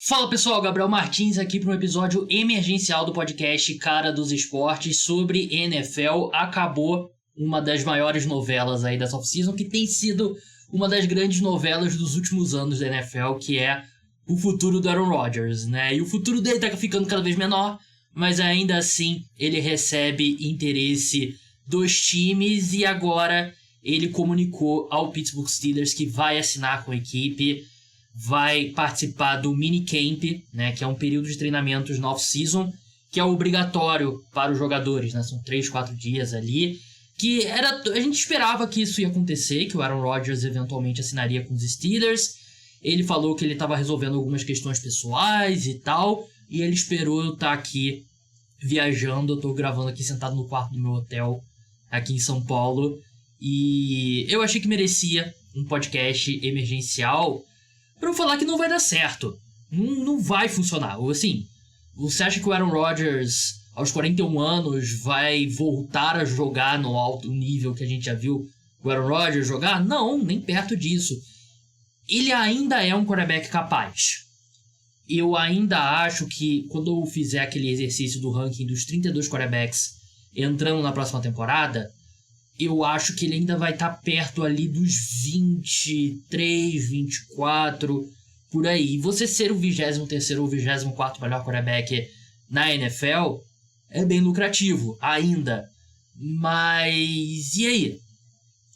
Fala pessoal, Gabriel Martins aqui para um episódio emergencial do podcast Cara dos Esportes sobre NFL. Acabou uma das maiores novelas aí dessa off-season, que tem sido uma das grandes novelas dos últimos anos da NFL, que é o futuro do Aaron Rodgers, né? E o futuro dele tá ficando cada vez menor, mas ainda assim ele recebe interesse dos times e agora ele comunicou ao Pittsburgh Steelers que vai assinar com a equipe, vai participar do minicamp, né, que é um período de treinamentos na off-season, que é obrigatório para os jogadores, né? São 3-4 dias ali, que a gente esperava que isso ia acontecer, que o Aaron Rodgers eventualmente assinaria com os Steelers. Ele falou que ele estava resolvendo algumas questões pessoais e tal, e ele esperou eu estar aqui viajando. Eu estou gravando aqui sentado no quarto do meu hotel, aqui em São Paulo, e eu achei que merecia um podcast emergencial para eu falar que não vai dar certo. Não vai funcionar. Assim, você acha que o Aaron Rodgers, aos 41 anos, vai voltar a jogar no alto nível que a gente já viu o Aaron Rodgers jogar? Não, nem perto disso. Ele ainda é um quarterback capaz. Eu ainda acho que quando eu fizer aquele exercício do ranking dos 32 quarterbacks entrando na próxima temporada, eu acho que ele ainda vai estar perto ali dos 23, 24, por aí. E você ser o 23º ou 24º melhor quarterback na NFL é bem lucrativo ainda. Mas e aí?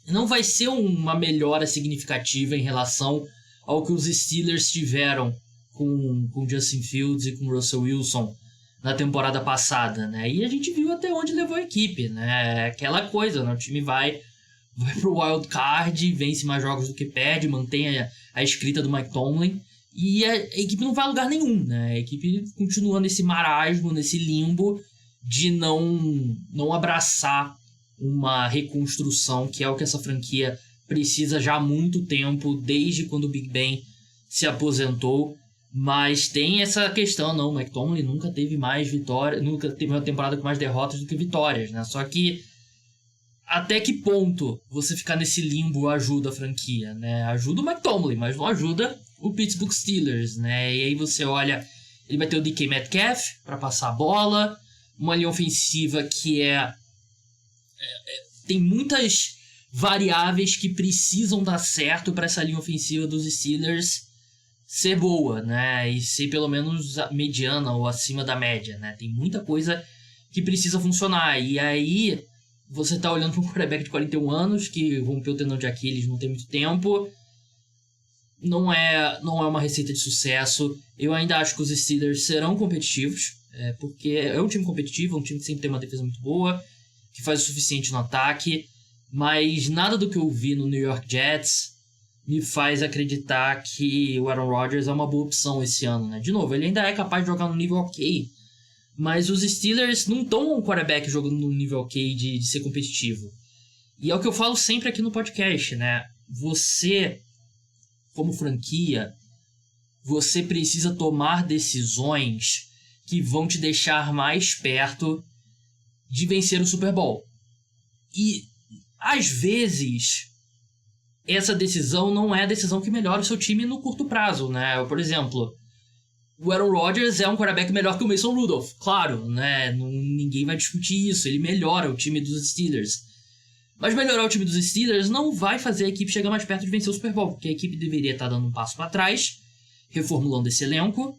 Não vai ser uma melhora significativa em relação ao que os Steelers tiveram com Justin Fields e com Russell Wilson na temporada passada, né? E a gente viu até onde levou a equipe, né? Aquela coisa, né? O time vai pro wild card, vence mais jogos do que perde, mantém a escrita do Mike Tomlin, e a equipe não vai a lugar nenhum, né? A equipe continua nesse marasmo, nesse limbo de não abraçar uma reconstrução, que é o que essa franquia precisa já há muito tempo, desde quando o Big Ben se aposentou. Mas tem essa questão, não, o Mike Tomlin nunca teve mais vitórias, nunca teve uma temporada com mais derrotas do que vitórias, né? Só que até que ponto você ficar nesse limbo ajuda a franquia, né? Ajuda o Mike Tomlin, mas não ajuda o Pittsburgh Steelers, né? E aí você olha, ele vai ter o DK Metcalf para passar a bola, uma linha ofensiva que tem muitas variáveis que precisam dar certo para essa linha ofensiva dos Steelers ser boa, né? E ser pelo menos mediana ou acima da média, né? Tem muita coisa que precisa funcionar. E aí você tá olhando para um quarterback de 41 anos que rompeu o tendão de Aquiles não tem muito tempo. Não é uma receita de sucesso. Eu ainda acho que os Steelers serão competitivos, porque é um time competitivo, é um time que sempre tem uma defesa muito boa, que faz o suficiente no ataque, mas nada do que eu vi no New York Jets me faz acreditar que o Aaron Rodgers é uma boa opção esse ano, né? De novo, ele ainda é capaz de jogar no nível ok, mas os Steelers não estão um quarterback jogando no nível ok de ser competitivo. E é o que eu falo sempre aqui no podcast, né? Você, como franquia, você precisa tomar decisões que vão te deixar mais perto de vencer o Super Bowl. E, às vezes, essa decisão não é a decisão que melhora o seu time no curto prazo, né? Por exemplo, o Aaron Rodgers é um quarterback melhor que o Mason Rudolph, claro, né? Ninguém vai discutir isso, ele melhora o time dos Steelers. Mas melhorar o time dos Steelers não vai fazer a equipe chegar mais perto de vencer o Super Bowl, porque a equipe deveria estar dando um passo para trás, reformulando esse elenco,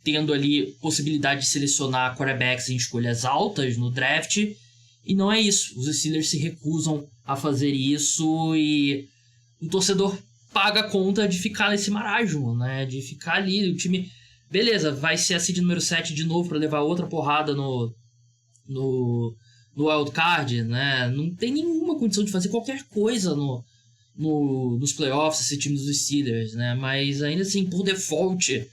tendo ali possibilidade de selecionar quarterbacks em escolhas altas no draft. E não é isso. Os Steelers se recusam a fazer isso e o torcedor paga a conta de ficar nesse marasmo, né? De ficar ali, o time, beleza, vai ser a seed número 7 de novo para levar outra porrada no wild card, né? Não tem nenhuma condição de fazer qualquer coisa nos playoffs esse time dos Steelers, né? Mas ainda assim, por default,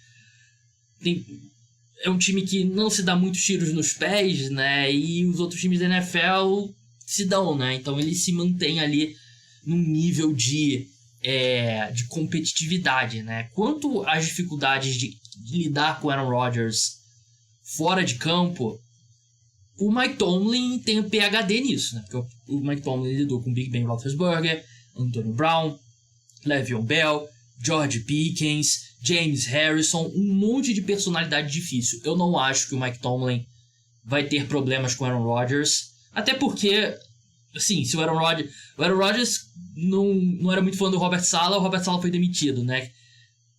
é um time que não se dá muitos tiros nos pés, né? E os outros times da NFL se dão, né? Então ele se mantém ali num nível de competitividade, né? Quanto às dificuldades de lidar com o Aaron Rodgers fora de campo, o Mike Tomlin tem um PhD nisso, né? Porque o Mike Tomlin lidou com Big Ben Roethlisberger, Antonio Brown, Le'Veon Bell, George Pickens, James Harrison, um monte de personalidade difícil. Eu não acho que o Mike Tomlin vai ter problemas com o Aaron Rodgers, até porque, assim, se o Aaron Rodgers não era muito fã do Robert Saleh, o Robert Saleh foi demitido, né?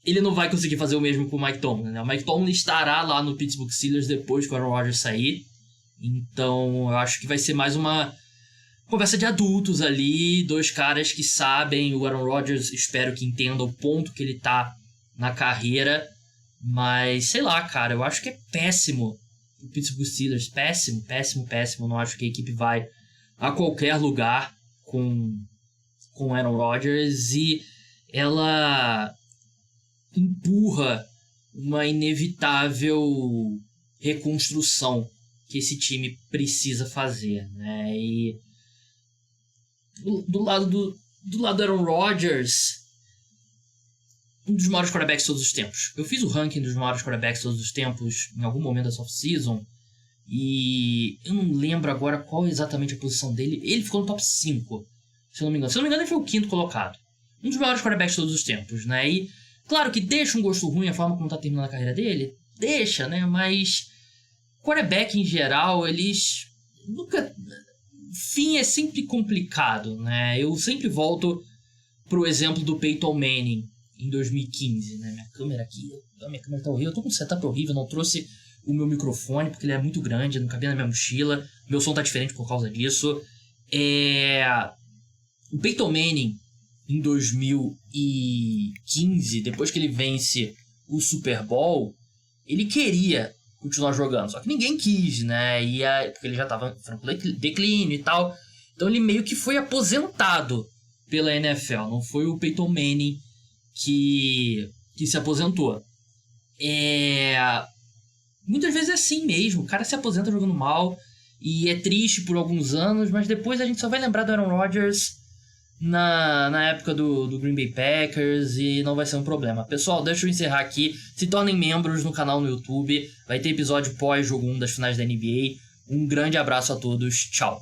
Ele não vai conseguir fazer o mesmo com o Mike Tomlin, né? O Mike Tomlin estará lá no Pittsburgh Steelers depois que o Aaron Rodgers sair, então eu acho que vai ser mais uma conversa de adultos ali, dois caras que sabem. O Aaron Rodgers, espero que entenda o ponto que ele tá na carreira, mas sei lá, cara, eu acho que é péssimo o Pittsburgh Steelers, péssimo, não acho que a equipe vai a qualquer lugar com o Aaron Rodgers, e ela empurra uma inevitável reconstrução que esse time precisa fazer, né? E do lado do Aaron Rodgers, um dos maiores quarterbacks de todos os tempos. Eu fiz o ranking dos maiores quarterbacks de todos os tempos em algum momento da off-season, e eu não lembro agora qual exatamente a posição dele. Ele ficou no top 5, se eu não me engano. Se eu não me engano, ele foi o 5º colocado. Um dos maiores quarterbacks de todos os tempos, né? E claro que deixa um gosto ruim a forma como tá terminando a carreira dele. Deixa, né? Mas quarterback em geral, eles nunca... Fim é sempre complicado, né? Eu sempre volto pro exemplo do Peyton Manning em 2015, né? Minha câmera tá horrível. Eu tô com um setup horrível, não trouxe o meu microfone porque ele é muito grande, não cabia na minha mochila. Meu som tá diferente por causa disso. O Peyton Manning, em 2015, depois que ele vence o Super Bowl, ele queria continuar jogando, só que ninguém quis, né? Porque ele já tava em franco declínio e tal. Então ele meio que foi aposentado pela NFL. Não foi o Peyton Manning que se aposentou. Muitas vezes é assim mesmo. O cara se aposenta jogando mal e é triste por alguns anos, mas depois a gente só vai lembrar do Aaron Rodgers na época do Green Bay Packers, e não vai ser um problema. Pessoal, deixa eu encerrar aqui. Se tornem membros no canal no YouTube. Vai ter episódio pós-jogo 1 das finais da NBA. Um grande abraço a todos. Tchau.